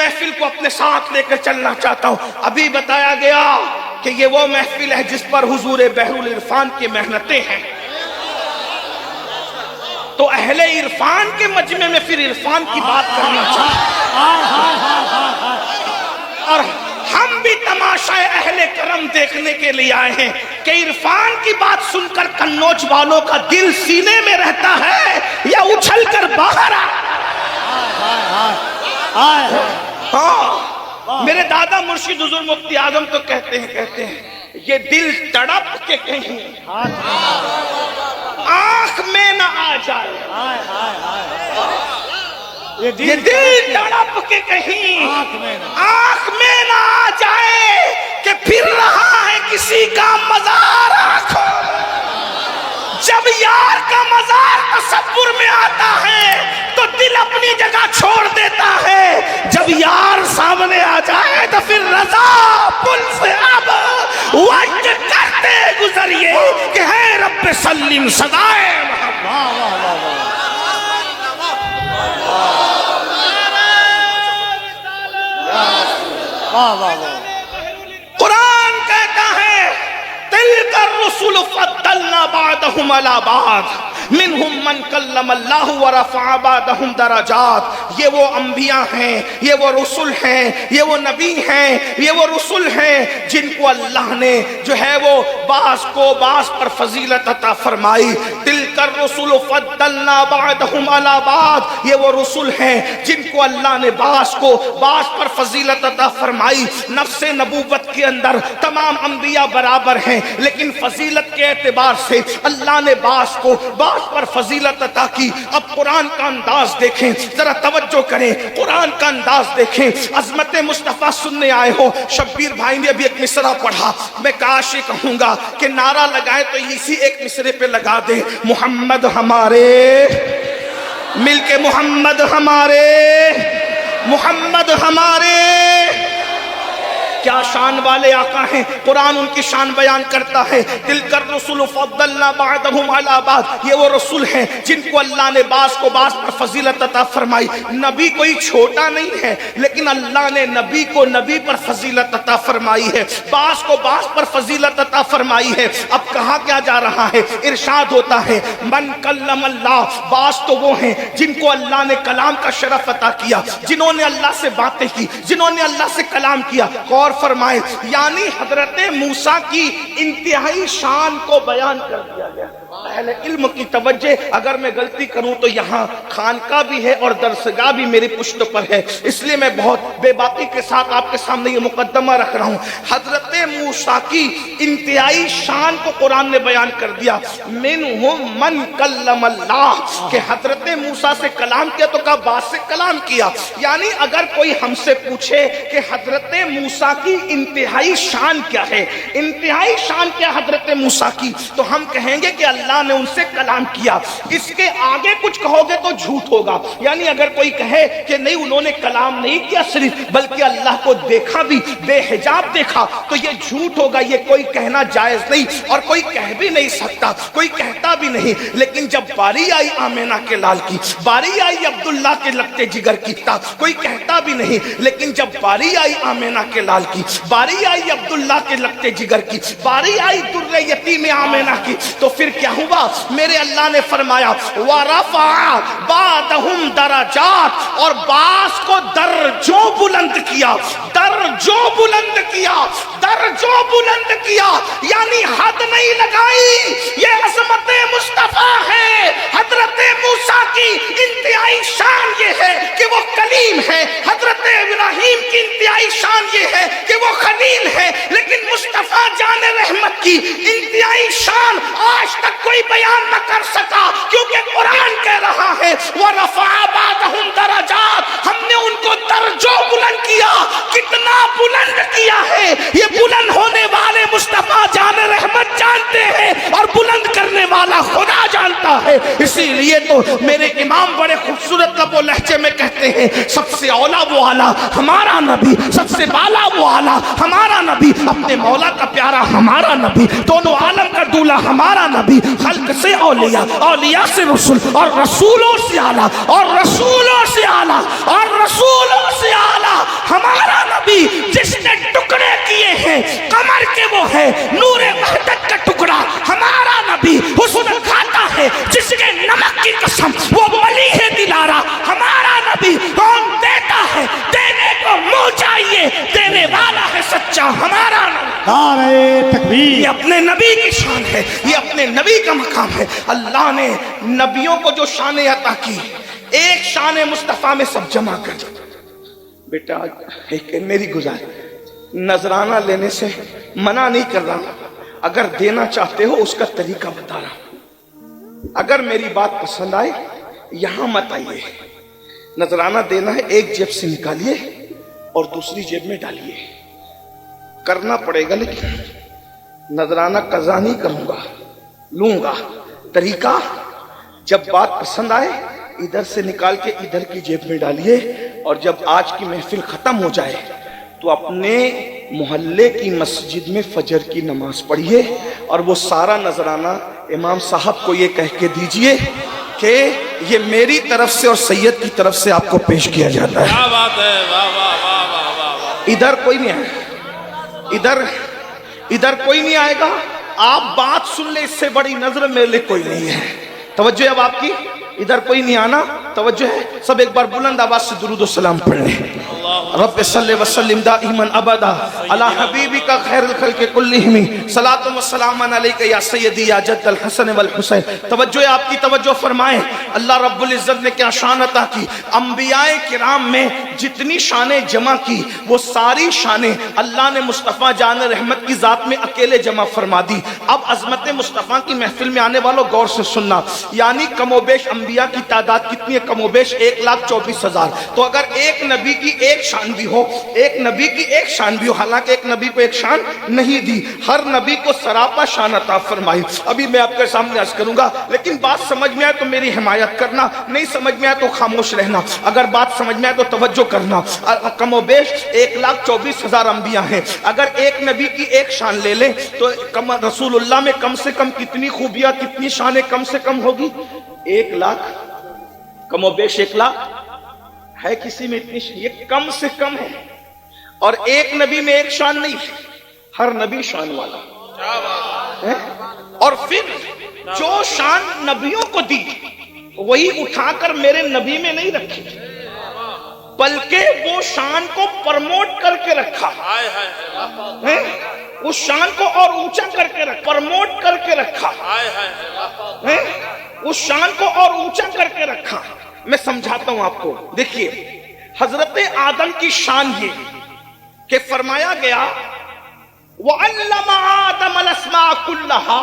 محفل کو اپنے ساتھ لے کر چلنا چاہتا ہوں. ابھی بتایا گیا کہ یہ وہ محفل ہے جس پر حضور بحر العرفان کی محنتیں ہیں. تو اہل عرفان کے مجمع میں پھر عرفان کی بات کرنا چاہتا اور ہم بھی تماشا اہل کرم دیکھنے کے لیے آئے ہیں کہ عرفان کی بات سن کر کنوج والوں کا دل سینے میں رہتا ہے یا اچھل کر باہر ہاں. میرے دادا مرشد حضور مفتی اعظم تو کہتے ہیں یہ دل تڑپ کے کہیں آنکھ میں نہ آ جائے. یہ دل تڑپ کے کہیں آنکھ میں نہ آ جائے کہ پھر رہا ہے کسی کا مزار آنکھوں. جب یار کا مزار تصور میں آتا ہے تو دل اپنی جگہ چھوڑ دیتا ہے. جب یار سامنے آ جائے تو پھر رضا پل سے اب وجد کرتے گزریے کہ ہے رب سلم سدائے. قرآن کہتا ہے تلک الرسل فضلنا بعضهم على بعض منہم من کلم اللہ ورفع بعضهم درجات. یہ وہ انبیاء ہیں, یہ وہ رسول ہیں, یہ وہ نبی ہیں, یہ وہ رسول ہیں جن کو اللہ نے جو ہے وہ بعض کو بعض پر فضیلت عطا فرمائی. تلک الرسل فضلنا بعضهم على بعض. یہ وہ رسول ہیں جن کو اللہ نے بعض کو بعض پر فضیلت عطا فرمائی. نفس نبوت کے اندر تمام انبیاء برابر ہیں لیکن فضیلت کے اعتبار سے اللہ نے بعض کو بعض پر فضیلت عطا کی. اب قرآن کا انداز دیکھیں, ذرا توجہ کریں, قرآن کا انداز دیکھیں. عظمت مصطفیٰ سننے آئے ہو. شبیر بھائی نے ابھی ایک مصرع پڑھا, میں کاش یہ کہوں گا کہ نعرہ لگائے تو اسی ایک مصرے پہ لگا دیں, محمد ہمارے, مل کے محمد ہمارے, محمد ہمارے. کیا شان والے آقا ہیں, قرآن ان کی شان بیان کرتا ہے. تلک الرسل فضلنا بعضهم على بعض. یہ وہ رسول ہیں جن کو اللہ نے بعض کو بعض پر فضیلت عطا فرمائی. نبی کوئی چھوٹا نہیں ہے لیکن اللہ نے نبی کو نبی پر فضیلت عطا فرمائی ہے, بعض کو بعض پر فضیلت عطا فرمائی ہے. اب کہا کیا جا رہا ہے, ارشاد ہوتا ہے من کلم اللہ. بعض تو وہ ہیں جن کو اللہ نے کلام کا شرف عطا کیا, جنہوں نے اللہ سے باتیں کی, جنہوں نے اللہ سے کلام کیا. فرمائے یعنی حضرت موسیٰ کی انتہائی شان کو بیان کر دیا گیا. اہل علم کی توجہ, اگر میں غلطی کروں تو یہاں خانقاہ بھی ہے اور درسگاہ بھی میری پشت پر ہے, اس لیے میں بہت بے باکی کے ساتھ آپ کے سامنے یہ مقدمہ رکھ رہا ہوں. حضرت موسیٰ کی انتہائی شان کو قرآن نے بیان کر دیا. منہم من کلم اللہ, کہ حضرت موسیٰ سے کلام کیا تو کہا بعض سے کلام کیا. یعنی اگر کوئی ہم سے پوچھے کہ حضرت موسیٰ کی انتہائی شان کیا ہے, انتہائی شان کیا حضرت موسیٰ کی, تو ہم کہیں گے کہ اللہ نے ان سے کلام کیا. اس کے آگے کچھ کہو گے تو جھوٹ ہوگا. یعنی اگر کوئی کہے کہ نہیں انہوں نے کلام نہیں کیا صرف بلکہ اللہ کو دیکھا بھی, بے حجاب دیکھا, تو یہ جھوٹ ہوگا. یہ کوئی کہنا جائز نہیں اور کوئی کہہ بھی نہیں سکتا, کوئی کہتا بھی نہیں. لیکن جب باری آئی آمینہ کے لال کی, باری آئی عبداللہ کے لگتے جگر کی, کوئی کہتا بھی نہیں. لیکن جب باری آئی آمینہ کے لال کی, باری آئی عبداللہ کے لگتے جگر کی, باری آئی در یتیم آمینہ کی, تو پھر کیا ہوا؟ میرے اللہ نے فرمایا وَرَفَعَ بَعْضَهُمْ دَرَجَاتٍ, اور بعض کو درجوں بلند کیا, درجوں بلند کیا, درجوں بلند کیا. یعنی حد نہیں لگائی. یہ عظمت مصطفیٰ ہے. حضرت موسیٰ کی انتہائی شان یہ ہے کہ وہ کلیم ہے, حضرت ابراہیم کی انتہائی شان یہ ہے کہ وہ خلیل ہے. لیکن مصطفیٰ جان رحمت کی انتہائی شان آج تک کوئی بیان نہ کر سکا, کیونکہ قرآن کہہ رہا ہے وَرَفَعَ بَعْضَهُمْ دَرَجَاتٍ, ہم نے ان کو درجوں بلند کیا. کتنا بلند کیا ہے یہ بلند ہونے والے مصطفیٰ جان رحمت جانتے ہیں اور بلند کرنے والا خدا جانتا ہے. اسی لیے تو میرے امام بڑے خوبصورت لب و لہجے میں کہتے ہیں سب سے اولا وہ اعلیٰ ہمارا نبی, سب سے بالا وہ اعلیٰ ہمارا نبی, اپنے مولا کا پیارا ہمارا نبی, دونوں عالم کا دولہ ہمارا نبی, خلق سے اولیاء, اولیاء سے رسول, اور رسولوں سے اعلیٰ, اور رسولوں سے اعلیٰ, اور رسولوں سے اعلیٰ कि वो है नूर वहदत का टुकड़ा। हमारा नबी हुस्न खाता है जिसके नमक की कसम, वो वली है दिलारा। हमारा नबी कौन देता है, देने को मुंह चाहिए, देने वाला है सच्चा हमारा नबी। नारे तकबीर। ये अपने नबी की शान है, ये अपने नबी का मकाम है। अल्लाह ने नबियों को जो शान अता की, एक शान मुस्तफ़ा में सब जमा कर दिया। बेटा एक मेरी गुजारिश, नजराना लेने से मना नहीं कर रहा, अगर देना चाहते हो उसका तरीका बता रहा हूं। अगर मेरी बात पसंद आए यहां मत आइए। नजराना देना है, एक जेब से निकालिए और दूसरी जेब में डालिए। करना पड़ेगा, लेकिन नजराना कज़ा नहीं करूंगा, लूंगा। तरीका, जब बात पसंद आए इधर से निकाल के इधर की जेब में डालिए, और जब आज की महफिल खत्म हो जाए तो अपने मोहल्ले की मस्जिद में फजर की नमाज पढ़िए, और वो सारा नजराना इमाम साहब को ये कह के दीजिए कि ये मेरी तरफ से और सैयद की तरफ से आपको पेश किया जाता है। क्या बात है, वाह वाह वाह वाह वाह वाह। इधर कोई नहीं आएगा, इधर कोई नहीं आएगा। आप बात सुन ले, इससे बड़ी नजर मेरे लिए कोई नहीं है। तवज्जो है अब आपकी, इधर कोई नहीं आना, तवज्जो है। सब एक बार बुलंद आवाज से दुरूद व सलाम पढ़ लें। रब्बि सल्लि व सल्लिम दाइमन अबदा अला हबीबिका खैरुल खल्क़ि कुल्लिहिम सलातु व सलामन अलैका या सय्यदी या जद्दल हसन वल हुसैन। तवज्जो है आपकी, तवज्जो फरमाएं। अल्लाह रब्बुल इज्जत ने क्या शान अता की। अंबियाए किराम में जितनी शानें जमा की, वो सारी शानें अल्लाह ने मुस्तफ़ा जान रहमत की जात में अकेले जमा फरमा दी। अब अजमत मुस्तफ़ा की महफिल में आने वालों गौर से सुनना, यानी कमोबेश अंबिया की तादाद कितनी है? कमोबेश 1,24,000। तो अगर एक नबी की एक शान भी हो, एक नबी की एक शान भी हो, हालांकि एक नबी को एक शान नहीं दी, हर नबी को सरापा शान अता फरमाई। अभी मैं आपके सामने अर्ज करूंगा, लेकिन बात समझ में आए तो मेरी हिमायत करना, नहीं समझ में आए तो खामोश रहना। अगर बात समझ में आए तो तवज्जो करना। कमोबेश 1,24,000 अंबिया हैं। अगर एक नबी की एक शान ले लें तो रसूलुल्लाह में कम से कम कितनी खूबियां, कितनी शानें कम से कम होगी? 1 लाख, कमोबेश 1 लाख है किसी में इतनी, ये कम से कम है। और एक नबी में एक शान नहीं, हर नबी शान वाला है। और फिर जो शान नबियों को दी वही उठाकर मेरे नबी में नहीं रखी, बल्कि वो शान को प्रमोट करके रखा है, उस शान को और ऊंचा करके रखा, प्रमोट करके रखा है, उस शान को और ऊंचा करके रखा। मैं समझाता हूं आपको। देखिए, हजरत आदम की शान ये कि फरमाया गया वअल्लम आदम अल-अस्मा कुल्लहा,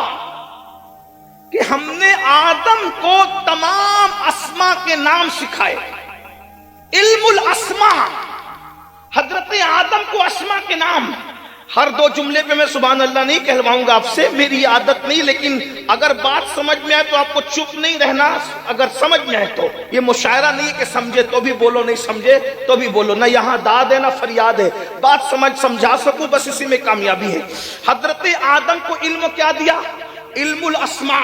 कि हमने आदम को तमाम अस्मा के नाम सिखाए। इल्मुल अस्मा, हजरत आदम को अस्मा के नाम। हर 2 जुमले पे मैं सुभान अल्लाह नहीं कहलवाऊंगा आपसे, मेरी आदत नहीं, लेकिन अगर बात समझ में आए तो आपको चुप नहीं रहना। अगर समझ में आए तो, ये मुशायरा नहीं है कि समझे तो भी बोलो, नहीं समझे तो भी बोलो, ना यहाँ दाद है ना फरियाद है। बात समझा सकूं, बस इसी में कामयाबी है। हजरत आदम को इल्म क्या दिया? इल्मुल अस्मा,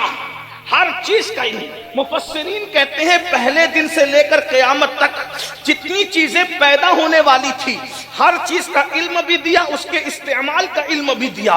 हर चीज का इल्म। मुफस्सिरीन कहते हैं पहले दिन से लेकर क़यामत तक जितनी चीजें पैदा होने वाली थी, हर चीज का इल्म भी दिया, उसके इस्तेमाल का इल्म भी दिया।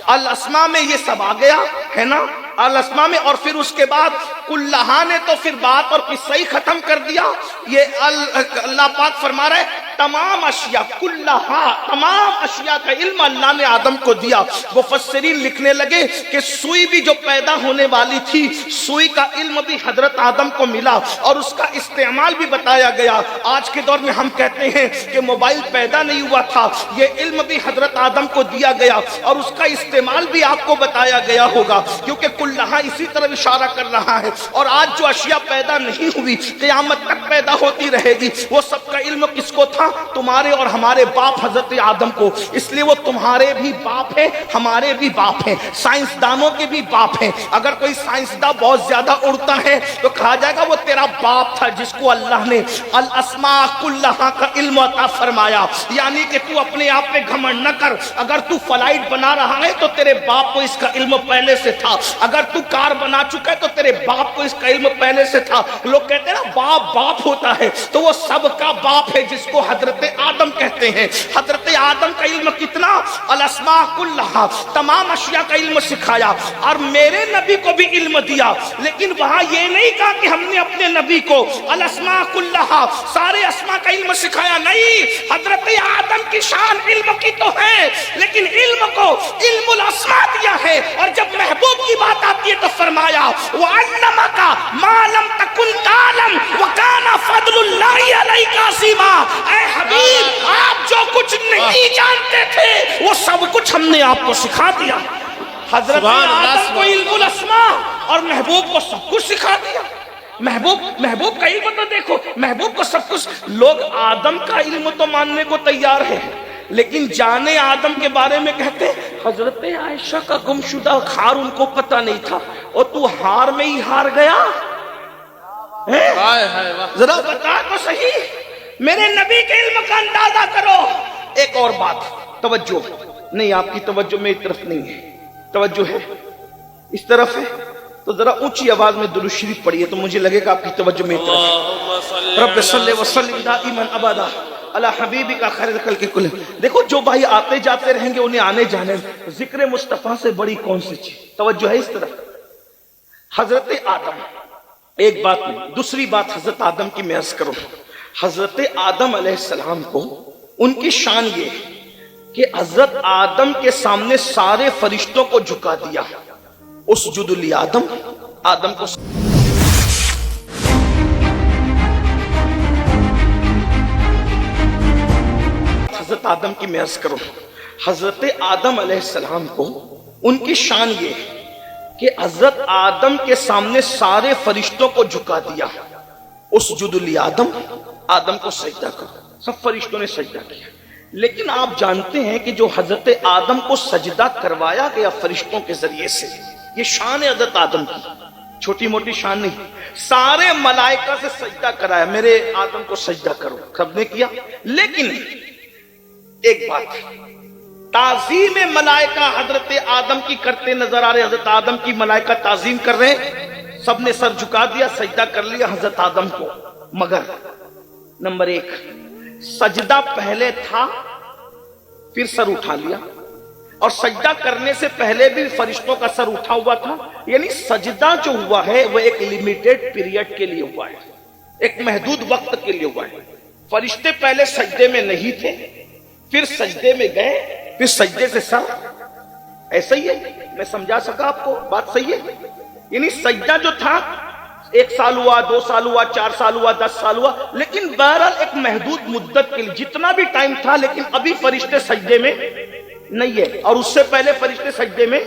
अल अस्मा में ये सब आ गया है ना, अल अस्मा में। और फिर उसके बाद कुल्लहा ने तो फिर बात और किस्सा ही खत्म कर दिया। ये अल्लाह पाक फरमा रहे तमाम अशिया, कुल्लहा, तमाम अशिया का इल्म अल्लाह ने आदम को दिया। मुफस्सिरीन लिखने लगे कि सुई भी जो पैदा होने वाली थी, सुई का इल्म भी हजरत आदम को मिला और उसका इस्तेमाल भी बताया गया। आज के दौर में हम कहते हैं कि मोबाइल पैदा नहीं हुआ था, ये इल्म भी हजरत आदम को दिया गया और उसका इस्तेमाल भी आपको बताया गया होगा, क्योंकि कुल्लहा इसी तरह इशारा कर रहा है। और आज जो अशिया पैदा नहीं हुई, क़यामत तक पैदा होती रहेगी, वो सबका इल्म किसको था? तुम्हारे और हमारे बाप हजरत आदम को। इसलिए वो तुम्हारे भी बाप है, हमारे भी बाप है, साइंसदानों के भी बाप है। अगर कोई साइंसदान बहुत ज्यादा उड़ता है तो कहा जाएगा वो तेरा बाप था जिसको अल्लाह ने अल अस्मा कुल्लहा का इल्म अता फरमाया। यानी कि तू अपने आप पे घमंड न कर। अगर तू फ्लाइट बना रहा है तो तेरे बाप को इसका इल्म पहले से था। अगर तू कार बना चुका है तो तेरे बाप को इसका इल्म पहले से था। लोग कहते हैं ना बाप बाप होता है, तो वो सबका बाप है जिसको हजरत आदम कहते हैं हजरत आदम का इल्म कितना, अल-अस्मा कुल्लहा, तमाम अशिया का इल्म सिखाया, और मेरे नबी को भी इल्म दिया। लेकिन वहां ये नहीं कहा कि हमने अपने नबी को अल-अस्मा कुल्लहा, सारे अस्मा का इल्म सिखाया, नहीं। हजरत आदम की शान इल्म की तो है, लेकिन इल्म को इल्मुल अस्मा दिया है। और जब महबूब की बात आती है तो फरमाया वअल्लमका मा लम तकुन तालम वकाना फदलुल्लाहि अलैका अज़ीमा। ऐ हबीब, आप जो कुछ नहीं जानते थे वो सब कुछ हमने आपको सिखा दिया। हजरत आदम को इल्मुल अस्मा और महबूब को सब कुछ सिखा दिया। महबूब का इल्म तो देखो, महबूब को सब कुछ। लोग आदम का इल्म तो मानने को तैयार है, लेकिन जाने आदम के बारे में कहते हजरत आयशा का गुमशुदा हार उनको पता नहीं था, और तू हार में ही हार गया है? जरा बता तो सही, मेरे नबी के इल्म का अंदाजा करो। एक और बात, तवज्जो नहीं, आपकी तवज्जो मेरी तरफ नहीं है, तवज्जो है इस तरफ है, तो जरा ऊंची आवाज में दुरूद शरीफ पढ़िए तो मुझे लगेगा आपकी तवज्जो मेरी तरफ है। रब्बि सल्लि व सल्लिम दाइमन अबदा अला हबीबिका खैरुल खल्क़ि कुल्लिहिम। देखो जो भाई आते जाते रहेंगे उन्हें आने जाने, जिक्र मुस्तफा से बड़ी कौन सी चीज, तवज्जो है इस तरफ। हजरत आदम, एक बात नहीं, दूसरी बात हजरत आदम की मैं अर्ज करूं। हजरत आदम अलैहिस्सलाम को उनकी शान ये कि हजरत आदम के सामने सारे फरिश्तों को झुका दिया। उसजुदु ली आदम, आदम को हजरत आदम की मैं अर्ज करूं। हजरत आदम अलैहिस्सलाम को उनकी शान ये कि हजरत आदम के सामने सारे फरिश्तों को झुका दिया। उसजुदु ली आदम, आदम को सजदा करो। सब फरिश्तों ने सजदा किया, लेकिन आप जानते हैं कि जो हजरत आदम को सजदा करवाया गया फरिश्तों के जरिए से, ये शान है हजरत आदम की, छोटी मोटी शान नहीं। सारे मलाइका से सजदा कराया, मेरे आदम को सजदा करो, सबने किया। लेकिन एक बात, ताजीम मलाइका हजरत आदम की करते नजर आ रहे। हजरत आदम की मलाइका ताजीम कर रहे, सबने सर झुका दिया, सजदा कर लिया हजरत आदम को। मगर नंबर एक, सजदा पहले था फिर सर उठा लिया, और सजदा करने से पहले भी फरिश्तों का सर उठा हुआ था। यानी सजदा जो हुआ है वो एक लिमिटेड पीरियड के लिए हुआ है, एक महदूद वक्त के लिए हुआ है। फरिश्ते पहले सजदे में नहीं थे, फिर सजदे में गए, फिर सजदे से सर, ऐसा ही है। मैं समझा सका आपको, बात सही है। यानी सजदा जो था 1 साल हुआ, 2 साल हुआ, 4 साल हुआ, 10 साल हुआ, लेकिन बहरहाल एक महदूद मुद्दत के लिए जितना भी टाइम था। लेकिन अभी फरिश्ते सजदे में नहीं है, और उससे पहले फरिश्ते सजदे में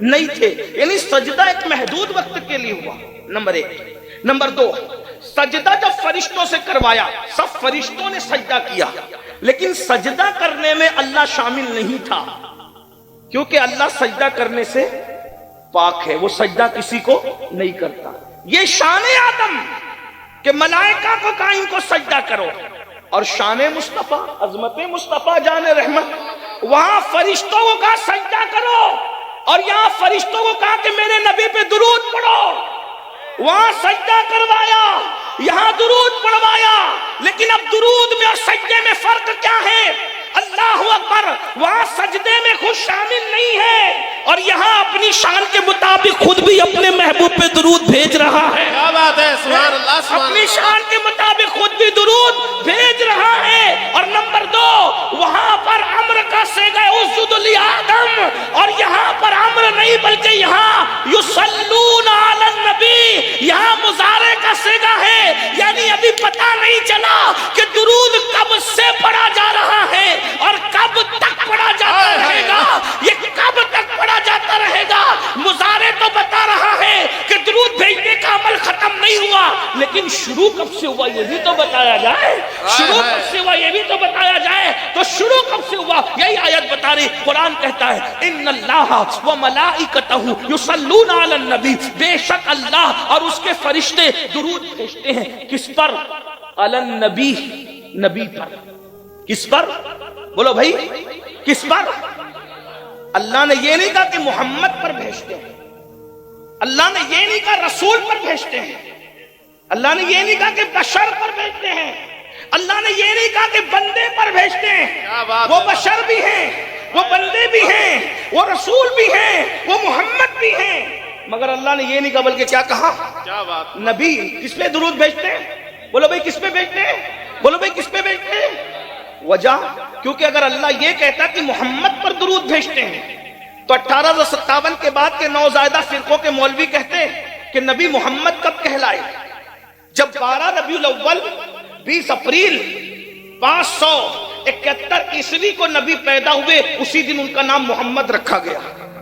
नहीं थे। यानी सजदा एक महदूद वक्त के लिए हुआ, नंबर एक। नंबर दो, सजदा जब फरिश्तों से करवाया, सब फरिश्तों ने सजदा किया, लेकिन सजदा करने में अल्लाह शामिल नहीं था, क्योंकि अल्लाह सजदा करने से पाक है, वो सजदा किसी को नहीं करता। ये शान आदम के मलाइका को कहा इनको सजदा करो, और शान मुस्तफा, अजमत मुस्तफा जान रहमत, वहां फरिश्तों को कहा सजदा करो, और यहां फरिश्तों को कहा कि मेरे नबी पे दुरूद पढ़ो। वहां सजदा करवाया, यहां दुरूद पढ़वाया, लेकिन अब दुरूद में और सजदे में फर्क क्या है? अल्लाहु अकबर, वहां सजदे में खुद शामिल नहीं है, और यहां अपनी शान के मुताबिक खुद भी अपने महबूब पे दुरूद भेज रहा है। क्या बात है, सुभान अल्लाह, सुभान अल्लाह। अपनी शान के मुताबिक खुद भी दुरूद भेज रहा है। और नंबर दो, वहां पर अम्र का सेगा उसजुद ली आदम, और यहां पर अम्र नहीं बल्कि यहां युसल्लूना अलन नबी, यहां मुजारे का सेगा है। यानी अभी पता नहीं चला कि दुरूद कब से पढ़ा जा रहा है और कब तक पढ़ा जाता रहेगा, ये कब तक पढ़ा जाता रहेगा। मुजारे तो बता रहा है कि दुरूद भेजने का अमल खत्म नहीं हुआ, लेकिन शुरू कब से हुआ ये भी तो बताया जाए। शुरू कब से हुआ ये भी तो बताया जाए। तो शुरू कब से हुआ यही आयत बता रही। कुरान कहता है इन्नल्लाह व मलाइकतहु युसल्लूना अलन नबी, बेशक अल्लाह और उसके फरिश्ते दुरूद भेजते हैं। किस पर? अलन नबी, नबी पर। किस पर? बोलो भाई, किस पर? अल्लाह ने ये नहीं कहा कि मोहम्मद पर भेजते हैं, अल्लाह ने ये नहीं कहा रसूल पर भेजते हैं, अल्लाह ने ये नहीं कहा कि बशर पर भेजते हैं, اللہ نے یہ نہیں کہا کہ بندے پر بھیجتے ہیں، کیا بات وہ ہے۔ بشر بھی ہیں، وہ بندے بھی ہیں، وہ رسول بھی ہیں، وہ محمد بھی ہیں، مگر اللہ نے یہ نہیں کہا بلکہ کیا کہا؟ کیا بات، نبی کس پہ درود بھیجتے ہیں؟ بولو بھائی کس پہ بھیجتے ہیں؟ بولو بھائی کس پہ بھیجتے ہیں؟ وجہ کیونکہ اگر اللہ یہ کہتا کہ محمد پر درود بھیجتے ہیں تو 1857 کے بعد کے نوزائیدہ فرقوں کے مولوی کہتے کہ نبی محمد کب کہلائے؟ جب 12 ربیع الاول 20 اپریل 571 عیسوی کو نبی پیدا ہوئے، اسی دن ان کا نام محمد رکھا گیا۔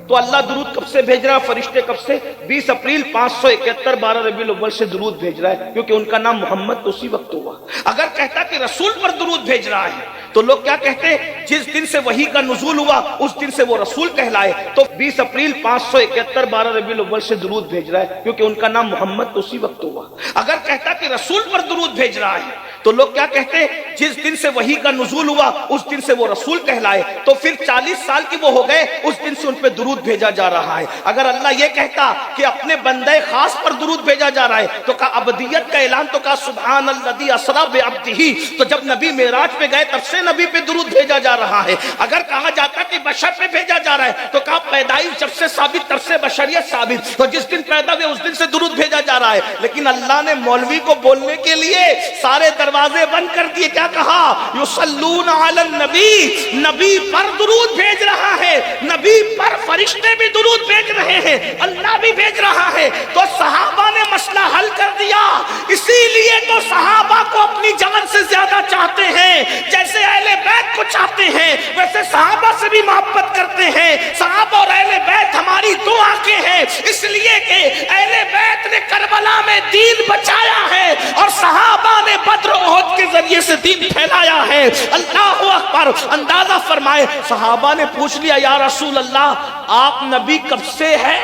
تو اللہ درود کب سے بھیج رہا ہے؟ فرشتے کب سے؟ 20 اپریل 571 12 ربیع الاول سے درود بھیج رہا ہے، کیونکہ ان کا نام محمد تو اسی وقت ہوا۔ اگر کہتا کہ رسول پر درود بھیج رہا ہے تو لوگ کیا کہتے؟ جس دن سے وحی کا نزول ہوا اس دن سے وہ رسول کہلائے، تو 20 اپریل 571 12 ربیع الاول سے درود بھیج رہا ہے، کیونکہ ان کا نام محمد تو اسی وقت ہوا۔ اگر کہتا کہ رسول پر درود بھیج رہا ہے تو لوگ کیا کہتے؟ جس دن سے وحی کا نزول ہوا اس دن سے وہ رسول کہلائے، تو پھر 40 سال کی وہ ہو گئے، اس دن سے ان پہ درود بھیجا جا رہا ہے۔ اگر اللہ یہ کہتا کہ اپنے بندے خاص پر درود بھیجا جا رہا ہے تو کہا ابدیت کا اعلان، تو کہا سبحان الذی اسری بعبدہ، تو جب نبی معراج پہ گئے تب سے نبی پہ درود بھیجا جا رہا ہے۔ اگر کہا جاتا کہ بشر پہ بھیجا جا رہا ہے تو کہا پیدائش جب سے ثابت تب سے بشریت ثابت، تو جس دن پیدا ہوئے اس دن سے درود بھیجا جا رہا ہے۔ لیکن اللہ نے مولوی کو بولنے کے لیے سارے دروازے بند کر دیے، کیا کہا؟ یصلون علی النبی، نبی پر درود بھیج رہا ہے، نبی پر فرشتے بھی درود بھیج رہے ہیں، اللہ بھی بھیج رہا ہے۔ تو صحابہ نے مسئلہ حل کر دیا، اسی لیے تو صحابہ کو اپنی جان سے زیادہ چاہتے ہیں، جیسے اہل بیت کو چاہتے ہیں ویسے صحابہ سے بھی محبت کرتے ہیں۔ صحابہ اور اہل بیت ہماری دو آنکھیں ہیں، اس لیے کہ اہل بیت نے کربلا میں دین بچایا ہے اور صحابہ نے بدر و احد کے ذریعے سے دین پھیلایا ہے۔ اللہ اکبر! اندازہ فرمائے، صحابہ نے پوچھ لیا یا رسول اللہ آپ نبی کب سے ہے؟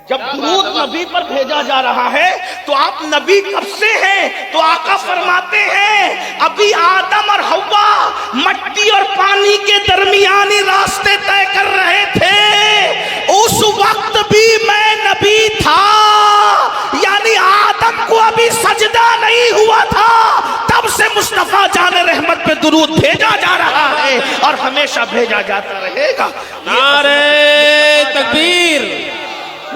جب درود نبی پر بھیجا جا رہا ہے تو آپ نبی کب سے ہیں؟ تو آقا فرماتے ہیں ابھی آدم اور حوا مٹی اور پانی کے درمیانی راستے طے کر رہے تھے، اس وقت بھی میں نبی تھا، یعنی آدم کو ابھی سجدہ نہیں ہوا تھا، تب سے مصطفیٰ جان رحمت پہ درود بھیجا جا رہا ہے اور ہمیشہ بھیجا جاتا رہے گا۔ نعرہ تکبیر،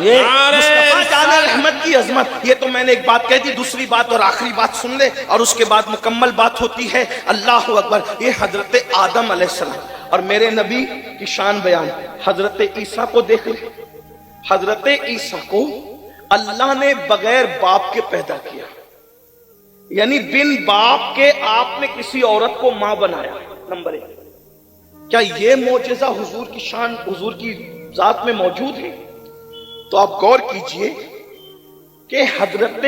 یہ مصطفیٰ جان رحمت کی عظمت۔ یہ تو میں نے ایک بات کہہ دی، دوسری بات اور آخری بات سن لے اور اس کے بعد مکمل بات ہوتی ہے۔ اللہ اکبر! یہ حضرت آدم علیہ السلام اور میرے نبی کی شان بیان۔ حضرت عیسیٰ کو دیکھ لیں، حضرت عیسیٰ کو اللہ نے بغیر باپ کے پیدا کیا، یعنی بن باپ کے آپ نے کسی عورت کو ماں بنایا۔ نمبر 1، کیا یہ معجزہ حضور کی شان، حضور کی ذات میں موجود ہے؟ تو آپ غور کیجئے کہ حضرت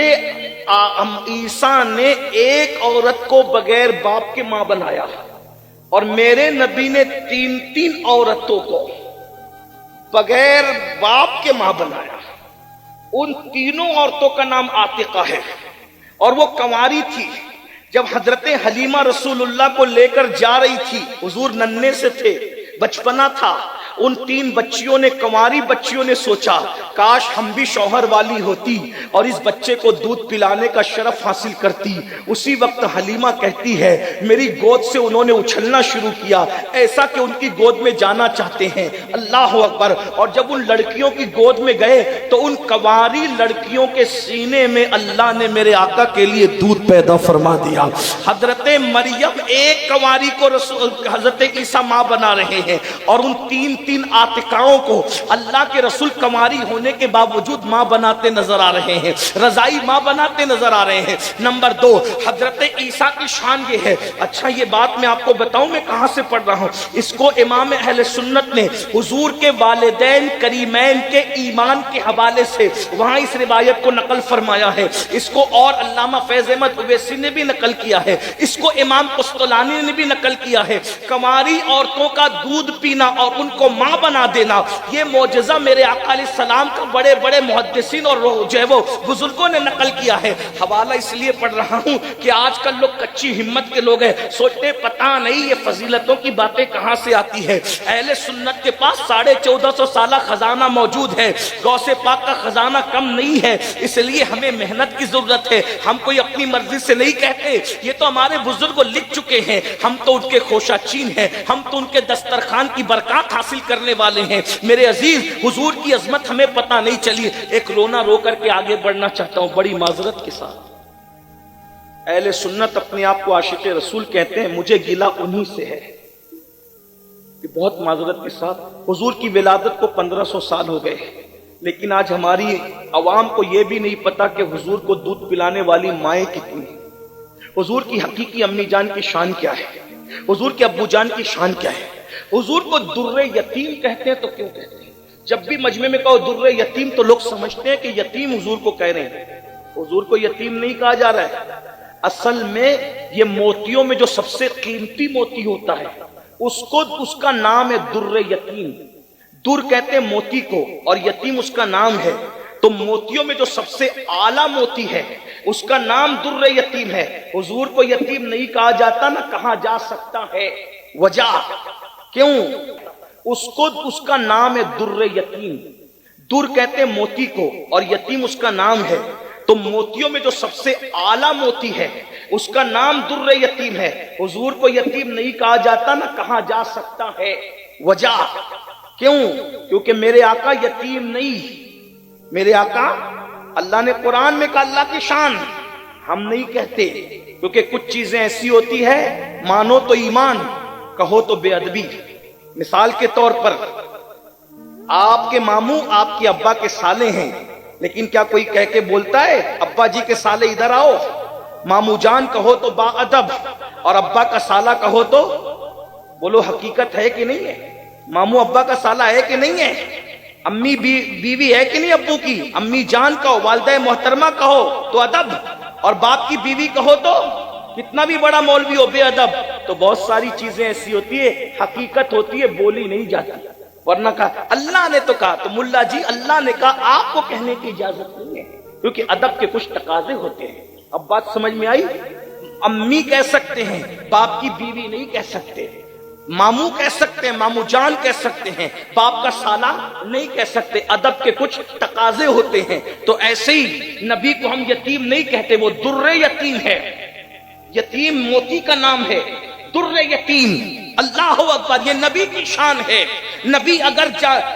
عیسیٰ نے ایک عورت کو بغیر باپ کے ماں بنایا اور میرے نبی نے 3 عورتوں کو بغیر باپ کے ماں بنایا۔ ان تینوں عورتوں کا نام عاتقہ ہے اور وہ کنواری تھی جب حضرت حلیمہ رسول اللہ کو لے کر جا رہی تھی۔ حضور ننھے سے تھے، بچپنا تھا۔ ان 3 بچیوں نے، کنواری بچیوں نے سوچا کاش ہم بھی شوہر والی ہوتی اور اس بچے کو دودھ پلانے کا شرف حاصل کرتی۔ اسی وقت حلیمہ کہتی ہے میری گود سے انہوں نے اچھلنا شروع کیا، ایسا کہ ان کی گود میں جانا چاہتے ہیں۔ اللہ اکبر! اور جب ان لڑکیوں کی گود میں گئے تو ان کنواری لڑکیوں کے سینے میں اللہ نے میرے آقا کے لیے دودھ پیدا فرما دیا۔ حضرت مریم ایک کنواری کو حضرت عیسیٰ ماں بنا رہے ہیں اور ان 3 عاتقاؤں کو اللہ کے رسول کنواری ہونے کے باوجود ماں بناتے نظر آ رہے ہیں، رضائی ماں بناتے نظر آ رہے ہیں۔ نمبر 2، حضرت عیسیٰ کی شان یہ ہے۔ اچھا یہ بات میں آپ کو بتاؤں میں کہاں سے پڑھ رہا ہوں؟ اس کو امام اہل سنت نے حضور کے والدین کریمین کے ایمان کے حوالے سے وہاں اس روایت کو نقل فرمایا ہے۔ اس کو اور علامہ فیض احمد اویسی نے بھی نقل کیا ہے، اس کو امام قسطلانی نے بھی نقل کیا ہے۔ کنواری عورتوں کا دودھ پینا اور ان کو माँ बना देना। ये मौजज़ा मेरे आका अलैहिस्सलाम का बड़े बड़े मुहद्दिसीन और जो है वो बुजुर्गों ने नकल किया है। हवाला इसलिए पढ़ रहा हूँ कि आजकल लोग कच्ची हिम्मत के लोग हैं, सोचते पता नहीं ये फजीलतों की बातें कहाँ से आती है। अहले सुन्नत के पास 1450 साल खजाना मौजूद है, गौसे पाक का खजाना कम नहीं है, इसलिए हमें मेहनत की जरूरत है। हम कोई अपनी मर्जी से नहीं कहते, ये तो हमारे बुजुर्ग लिख चुके हैं, हम तो उनके खोशा चीन हैं, हम तो उनके दस्तरखान की बरकत हासिल करने वाले हैं। मेरे अजीज, हुजूर की अजमत हमें पता नहीं चली। एक रोना रो करके आगे बढ़ना चाहता हूं बड़ी माजरत के साथ। अहले सुन्नत अपने आप को आशिक रसूल कहते हैं, मुझे गिला उन्हीं से है कि बहुत माजरत के साथ हुजूर की विलादत को 1500 साल हो गए, लेकिन आज हमारी अवाम को यह भी नहीं पता कि हुजूर को दूध पिलाने वाली माएँ कितनी, हुजूर की हकीकी अम्मी जान की शान क्या है, हुजूर के अब्बू जान की शान क्या है। हुजूर को दुर्रे यतीम कहते हैं तो क्यों कहते हैं? जब भी मजमे में कहो दुर्रे यतीम तो लोग समझते हैं कि यतीम हुजूर को कह रहे हैं। हुजूर को यतीम नहीं कहा जा रहा है, असल में ये मोतियों में जो सबसे कीमती मोती होता है उसको, उसका नाम है दुर्रे यतीम। दुर कहते हैं मोती को और यतीम उसका नाम है। तो मोतियों में जो सबसे आला मोती है उसका नाम दुर्रे यतीम है। हुजूर को यतीम नहीं कहा जाता, ना कहा जा सकता है। वजह क्यों? उसको, उसका नाम है दुर्रे यतीम। दुर कहते हैं मोती को और यतीम उसका नाम है। तो मोतियों में जो सबसे आला मोती है उसका नाम दुर्रे यतीम है। हुजूर को यतीम नहीं कहा जाता, ना कहा जा सकता है। वजह क्यों? क्योंकि मेरे आका यतीम नहीं, मेरे आका, अल्लाह ने कुरान में कहा अल्लाह की शान, हम नहीं कहते। क्योंकि कुछ चीजें ऐसी होती है, मानो तो ईमान, कहो तो बेअदबी। मिसाल के तौर पर आपके मामू आपके अब्बा के साले हैं, लेकिन क्या कोई कह के बोलता है अब्बा जी के साले इधर आओ? मामू जान कहो तो बाअदब और अब्बा का साला कहो तो, बोलो हकीकत है कि नहीं है? मामू अब्बा का साला है कि नहीं है? अम्मी बीवी है कि नहीं अब्बू की? अम्मी जान कहो, वालिदा मोहतरमा कहो तो अदब, और बाप की बीवी कहो तो कितना भी बड़ा मौलवी हो बेअदब। तो बहुत सारी चीजें ऐसी होती है, हकीकत होती है, बोली नहीं जाती। वरना कहा अल्लाह ने तो कहा, तो मुल्ला जी अल्लाह ने कहा, आपको कहने की इजाजत नहीं है, क्योंकि अदब के कुछ तकाजे होते हैं। अब बात समझ में आई? अम्मी कह सकते हैं, बाप की बीवी नहीं कह सकते। मामू कह सकते हैं, मामू जान कह सकते हैं, बाप का साला नहीं कह सकते। अदब के कुछ तकाजे होते हैं। तो ऐसे ही नबी को हम यतीम नहीं कहते, वो दुर्रे यतीम है। यतीम मोती का नाम है, दुर्रे यतीम। अल्लाह अकबर, ये नबी की शान है। नबी अगर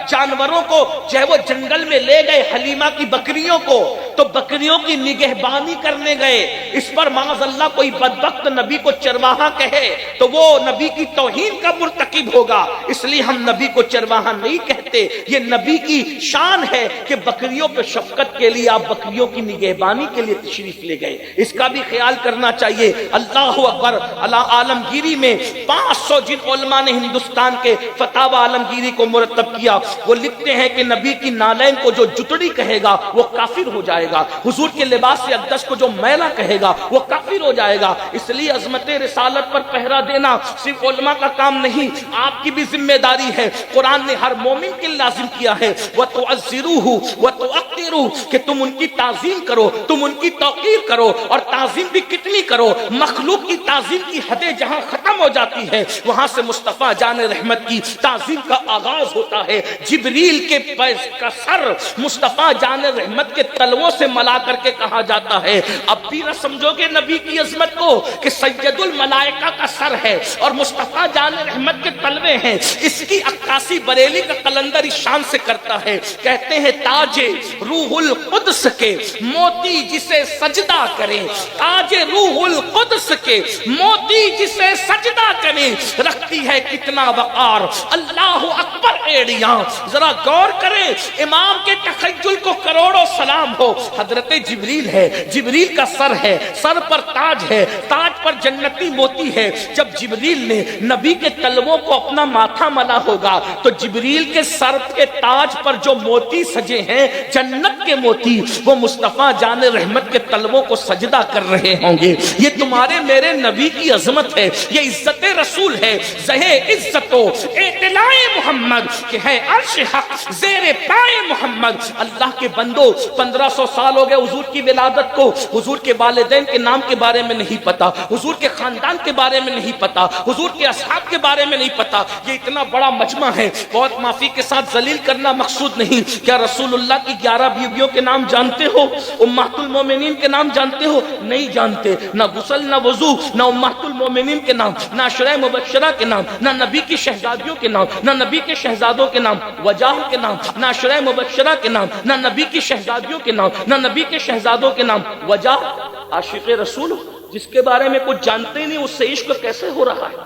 जानवरों को जो है वो जंगल में ले गए, हलीमा की बकरियों को, तो बकरियों की निगहबानी करने गए। इस पर माज़अल्लाह कोई बदबख्त नबी को चरवाहा कहे तो वो नबी की तौहीन का मुर्तकिब होगा। इसलिए हम नबी को चरवाहा नहीं कहते। ये नबी की शान है कि बकरियों पे शफकत के लिए आप बकरियों की निगहबानी के लिए तशरीफ ले गए। इसका भी ख्याल करना चाहिए। अल्लाह अकबर। अला आलमगीरी में 500 जिन उलमा ने हिंदुस्तान के फतावा आलमगीरी को मुरतब किया, वो लिखते हैं कि नबी की नालैन को जो जुतड़ी कहेगा वो काफिर हो जाएगा। हुजूर के लिबास से अक़दस को जो मैला कहेगा वो काफिर हो जाएगा। इसलिए अजमत रिसालत पर पहरा देना सिर्फ उलमा का काम नहीं, आपकी भी जिम्मेदारी है। कुरान ने हर मोमिन के लाजिम किया है, व तुअज़्ज़िरूहु व तुअक़्क़िरू, कि तुम उनकी ताज़ीम करो, तुम उनकी तौक़ीर करो। और ताज़ीम भी कितनी करो? मखलूक की ताज़ीम की हदें जहां खत्म हो जाती है, वहां से मुस्तफा जान रहमत की ताज़ीम का आगाज होता है। जिब्रील के पैर का सर मुस्तफा जान रहमत के तलवों से मला करके कहा जाता है। अब भी न समझोगे नबी की अजमत को कि सैयदुल मलाइका का सर है और मुस्तफा जान रहमत के तलवे हैं। इसकी अक्कासी बरेली का कलंदर इस शान से करता है। कहते हैं ताजे रूहुल कुद्स के मोती जिसे सजदा करें, ताजे रूहुल कुद्स के मोती जिसे सजदा करें, रखती है कितना वकार। अल्लाह अकबर एड़ियां, जरा गौर करें। इमाम के तखज्जुल को करोड़ों सलाम हो। हजरत जिब्रील है, जिब्रील का सर है, सर पर ताज है, ताज पर जन्नती मोती है। जब जिब्रील ने नबी के तलवों को अपना माथा मला होगा तो जिब्रील के सर के ताज पर जो मोती सजे हैं, जन्नत के मोती, वो मुस्तफा जान रहमत के तलवों को सजदा कर रहे होंगे। ये तुम्हारे मेरे नबी की अजमत है, ये इज्जत रसूल है। زہے عزت و اطلاع محمد کہ ہے عرش حق زیر پائے محمد. اللہ کے بندو 1500 سال ہو گئے حضور کی ولادت کو. حضور کے والدین کے نام کے بارے میں نہیں پتا, حضور کے خاندان کے بارے میں نہیں پتا, حضور کے اصحاب کے بارے میں نہیں پتا. یہ اتنا بڑا مجمع ہے, بہت معافی کے ساتھ ذلیل کرنا مقصود نہیں. کیا رسول اللہ کی 11 بیویوں کے نام جانتے ہو؟ امہات المومنین کے نام جانتے ہو؟ نہیں جانتے. نہ غسل نہ وضو, نہ امہات المومنین کے نام, نہ عشرہ مبشرہ کے نام, نہ نبی کی شہزادیوں کے نام, نہ نبی کے شہزادوں کے نام, وجاہ کے نام, نہ عشرہ مبشرہ کے نام, نہ نبی کی شہزادیوں کے نام, نہ نبی کے شہزادوں کے نام. وجاہ عاشق رسول جس کے بارے میں کچھ جانتے ہی نہیں, اس سے عشق کیسے ہو رہا ہے؟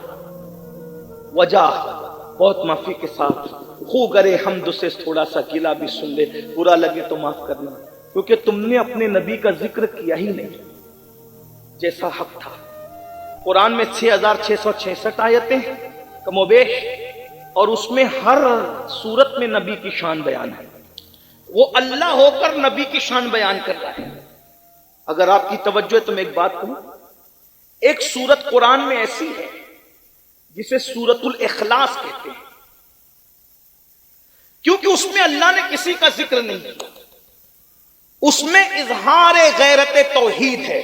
وجہ بہت معافی کے ساتھ خو گرے حمد سے تھوڑا سا گلا بھی سن لے, برا لگے تو معاف کرنا, کیونکہ تم نے اپنے نبی کا ذکر کیا ہی نہیں جیسا حق تھا. قرآن میں 6666 آیتیں کم و بیش, اور اس میں ہر صورت میں نبی کی شان بیان ہے. وہ اللہ ہو کر نبی کی شان بیان کر رہا ہے. اگر آپ کی توجہ ہے تو میں ایک بات کہوں, ایک سورت قرآن میں ایسی ہے جسے سورت الاخلاص کہتے ہیں, کیونکہ اس میں اللہ نے کسی کا ذکر نہیں کیا, اس میں اظہار غیرت توحید ہے.